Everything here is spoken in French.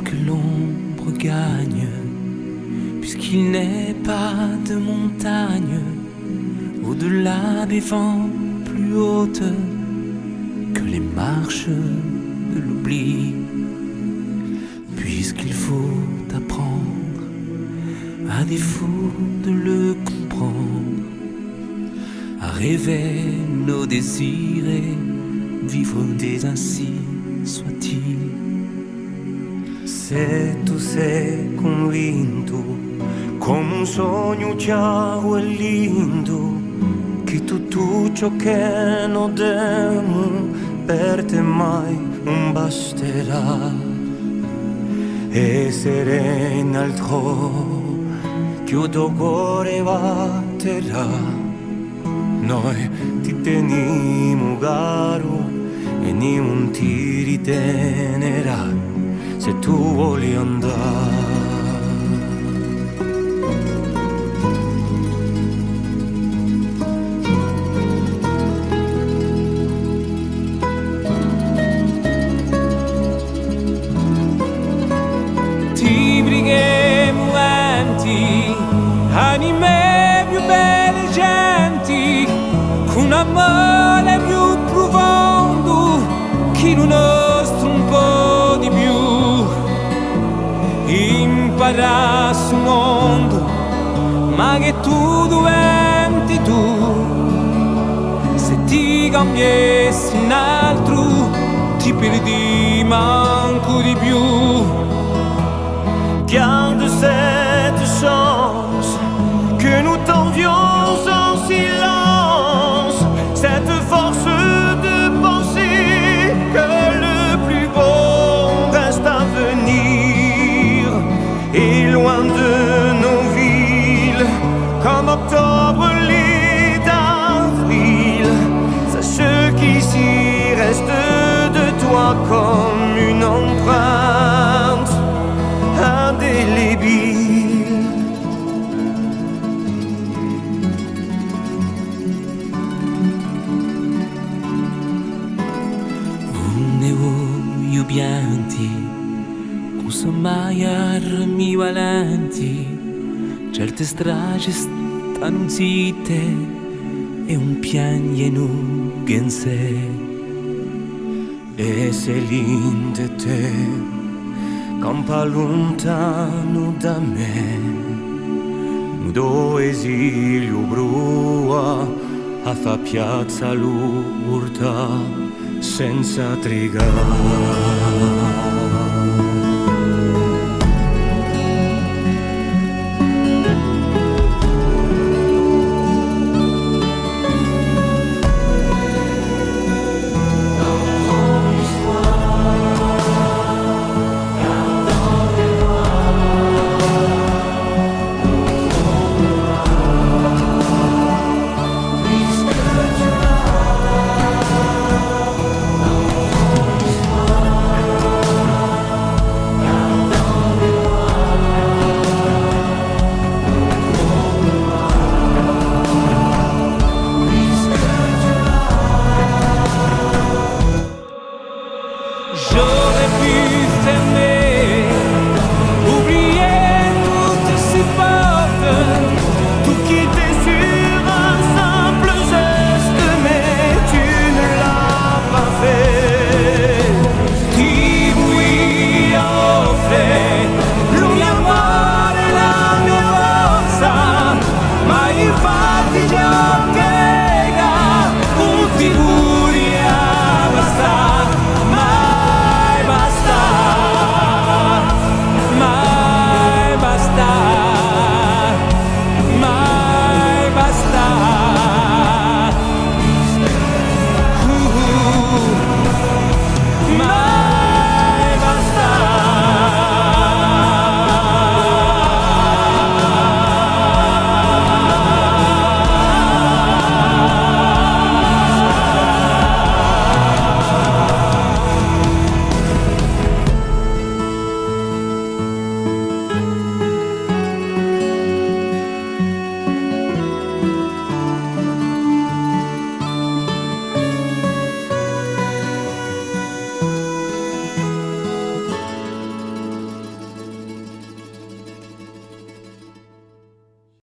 puisque l'ombre gagne, puisqu'il n'est pas de montagne au-delà des vents plus hautes que les marches de l'oubli, puisqu'il faut apprendre, à défaut de le comprendre, à rêver nos désirs et vivre des ainsi soit-il. Se tu sei convinto, come un sogno chiaro e lindo, che tutto ciò che non demo per te mai non basterà, essere in altro che il tuo cuore batterà. Noi ti teniamo caro e non ti ritenerà se tu vuoi andare. Ti preghiamo enti, anime più belle genti, con amore più profondo che il nostro un po' di più. Impara sul mondo, ma che tu diventi tu. Se ti cambiassi un altro, ti perdi manco di più. Garde cette chance que nous t'envions en silence, cette force de penser que le plus beau reste à venir. Et loin de nos villes, comme octobre, l'est d'avril, sache qu'ici reste de toi comme une empreinte indélébile. Uneojubianti, consomaiar mi valenti, certe strage stanno zitte e un piagneno in sé. E se l'inde te campa lontano da me, do esilio brua a fa piazza l'urta senza trigare.